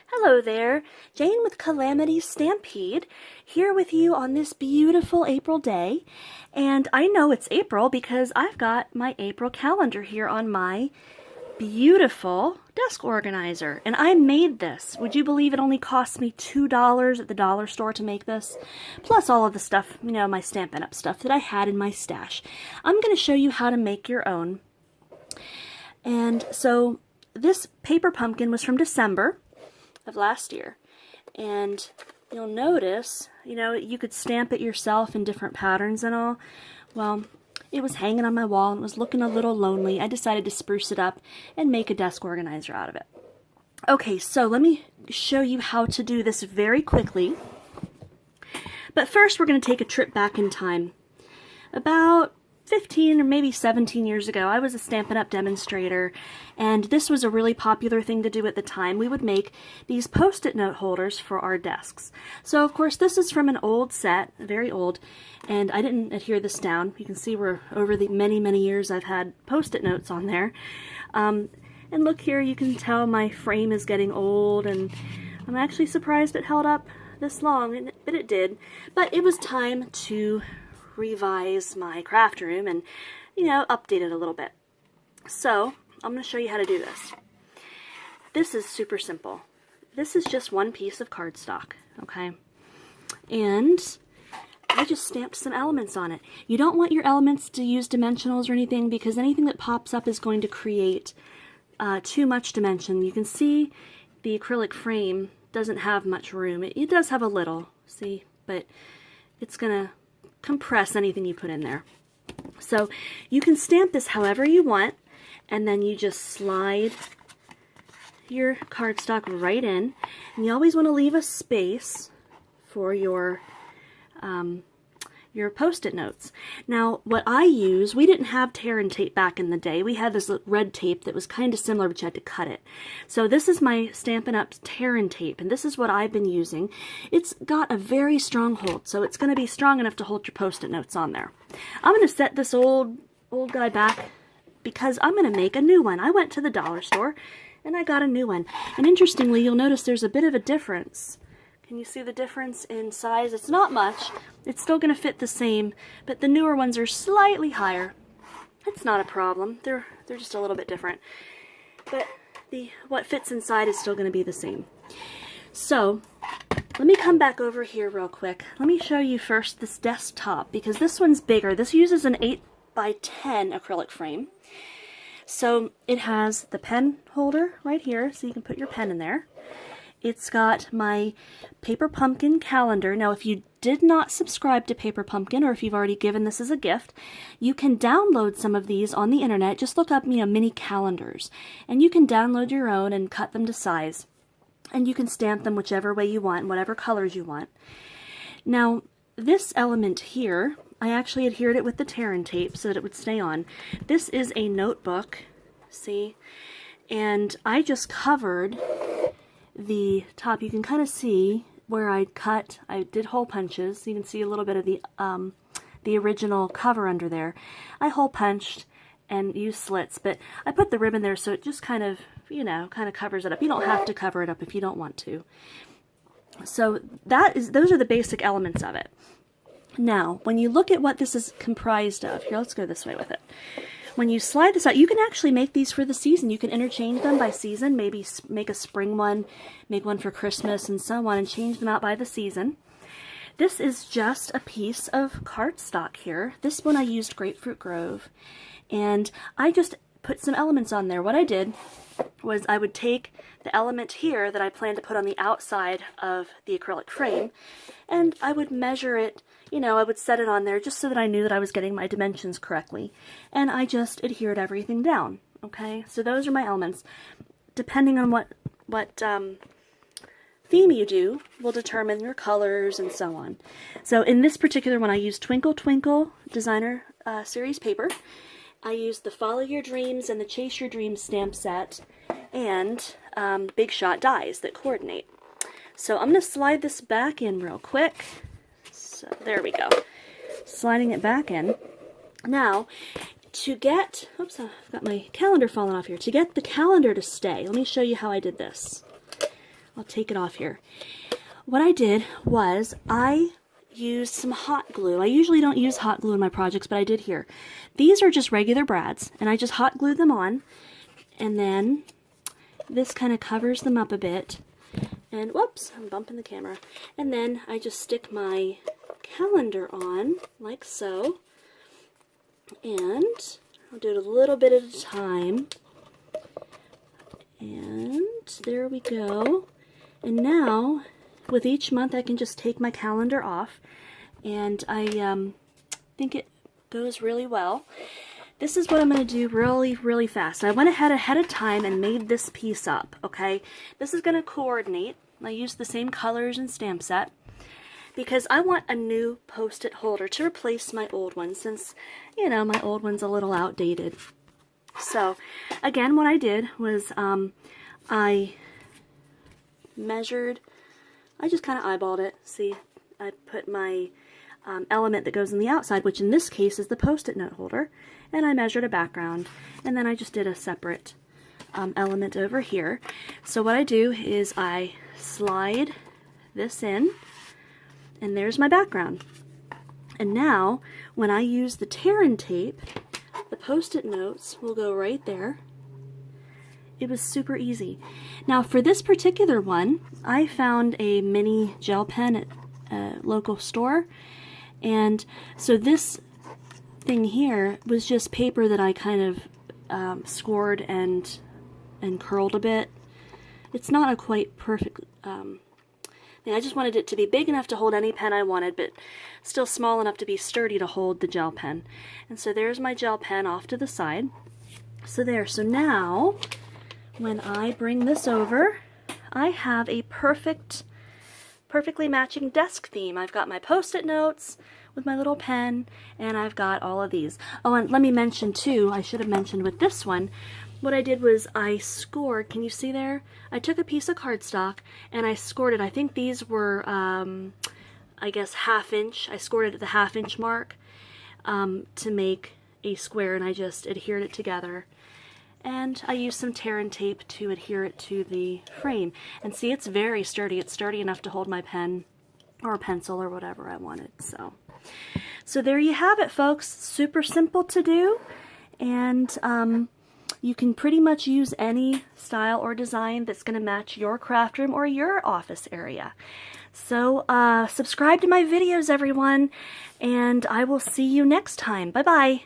Hello there, Jane with Calamity Stampede, here with you on this beautiful April day. And I know it's April because I've got my April calendar here on my beautiful desk organizer. And I made this. Would you believe it only cost me $2 at the dollar store to make this? Plus all of the stuff, my Stampin' Up! Stuff that I had in my stash. I'm going to show you how to make your own. And so this paper pumpkin was from December of last year, and you'll notice, you could stamp it yourself in different patterns and all. Well, it was hanging on my wall and it was looking a little lonely. I decided to spruce it up and make a desk organizer out of it. Okay, so let me show you how to do this very quickly. But first we're going to take a trip back in time. About 15 or maybe 17 years ago, I was a Stampin' Up! Demonstrator, and this was a really popular thing to do at the time. We would make these Post-it note holders for our desks. So of course this is from an old set, very old, and I didn't adhere this down. You can see where over the many years I've had Post-it notes on there. And look here, you can tell my frame is getting old, and I'm actually surprised it held up this long, but it did. But it was time to revise my craft room and, update it a little bit. So I'm going to show you how to do this. This is super simple. This is just one piece of cardstock, okay? And I just stamped some elements on it. You don't want your elements to use dimensionals or anything, because anything that pops up is going to create too much dimension. You can see the acrylic frame doesn't have much room. It does have a little, see, but it's going to compress anything you put in there. So you can stamp this however you want, and then you just slide your cardstock right in, and you always want to leave a space for your Post-it notes. Now what I use, we didn't have tear and tape back in the day. We had this red tape that was kind of similar, but you had to cut it. So this is my Stampin' Up! Tear and tape, and this is what I've been using. It's got a very strong hold, so it's going to be strong enough to hold your Post-it notes on there. I'm going to set this old guy back because I'm going to make a new one. I went to the dollar store and I got a new one. And interestingly, you'll notice there's a bit of a difference. Can you see the difference in size? It's not much. It's still going to fit the same, but the newer ones are slightly higher. It's not a problem. They're just a little bit different. But what fits inside is still going to be the same. So let me come back over here real quick. Let me show you first this desktop, because this one's bigger. This uses an 8x10 acrylic frame. So it has the pen holder right here, so you can put your pen in there. It's got my Paper Pumpkin calendar. Now, if you did not subscribe to Paper Pumpkin, or if you've already given this as a gift, you can download some of these on the internet. Just look up, mini calendars, and you can download your own and cut them to size. And you can stamp them whichever way you want, whatever colors you want. Now, this element here, I actually adhered it with the tear and tape so that it would stay on. This is a notebook, see? And I just covered the top. You can kind of see where I did hole punches. You can see a little bit of the original cover under there. I hole punched and used slits, but I put the ribbon there so it just kind of covers it up. You don't have to cover it up if you don't want to. So those are the basic elements of it. Now, when you look at what this is comprised of, here, let's go this way with it. When you slide this out, you can actually make these for the season. You can interchange them by season, maybe make a spring one, make one for Christmas, and so on, and change them out by the season. This is just a piece of cardstock here. This one I used Grapefruit Grove, and I just put some elements on there. What I did was I would take the element here that I planned to put on the outside of the acrylic frame, and I would measure it. I would set it on there just so that I knew that I was getting my dimensions correctly. And I just adhered everything down, okay? So those are my elements. Depending on what theme you do will determine your colors and so on. So in this particular one, I used Twinkle Twinkle Designer Series paper. I used the Follow Your Dreams and the Chase Your Dreams stamp set, and Big Shot dies that coordinate. So I'm going to slide this back in real quick. So there we go. Sliding it back in. Now, to get, oops, I've got my calendar falling off here. To get the calendar to stay, let me show you how I did this. I'll take it off here. What I did was I used some hot glue. I usually don't use hot glue in my projects, but I did here. These are just regular brads, and I just hot glued them on, and then this kind of covers them up a bit. And whoops, I'm bumping the camera. And then I just stick my calendar on, like so. And I'll do it a little bit at a time. And there we go. And now, with each month, I can just take my calendar off. And I think it goes really well. This is what I'm going to do really, really fast. I went ahead of time and made this piece up, okay? This is going to coordinate. I used the same colors and stamp set because I want a new Post-it holder to replace my old one since, you know, my old one's a little outdated. So, again, what I did was I measured, I just kind of eyeballed it. See, I put my element that goes on the outside, which in this case is the Post-it note holder, and I measured a background, and then I just did a separate element over here. So what I do is I slide this in, and there's my background. And now, when I use the tear and tape, the Post-it notes will go right there. It was super easy. Now for this particular one, I found a mini gel pen at a local store, and so this thing here was just paper that I kind of scored and curled a bit. It's not a quite perfect thing. I just wanted it to be big enough to hold any pen I wanted, but still small enough to be sturdy to hold the gel pen. And so there's my gel pen off to the side. So there. So now, when I bring this over, I have a perfectly matching desk theme. I've got my Post-it notes with my little pen, and I've got all of these. Oh, and let me mention too, I should have mentioned with this one, what I did was I scored, can you see there? I took a piece of cardstock and I scored it. I think these were, I guess, 1/2 inch. I scored it at the 1/2 inch mark to make a square, and I just adhered it together. And I used some tear and tape to adhere it to the frame. And see, it's very sturdy. It's sturdy enough to hold my pen or a pencil or whatever I wanted. So there you have it, folks. Super simple to do. And you can pretty much use any style or design that's going to match your craft room or your office area. So subscribe to my videos, everyone. And I will see you next time. Bye-bye.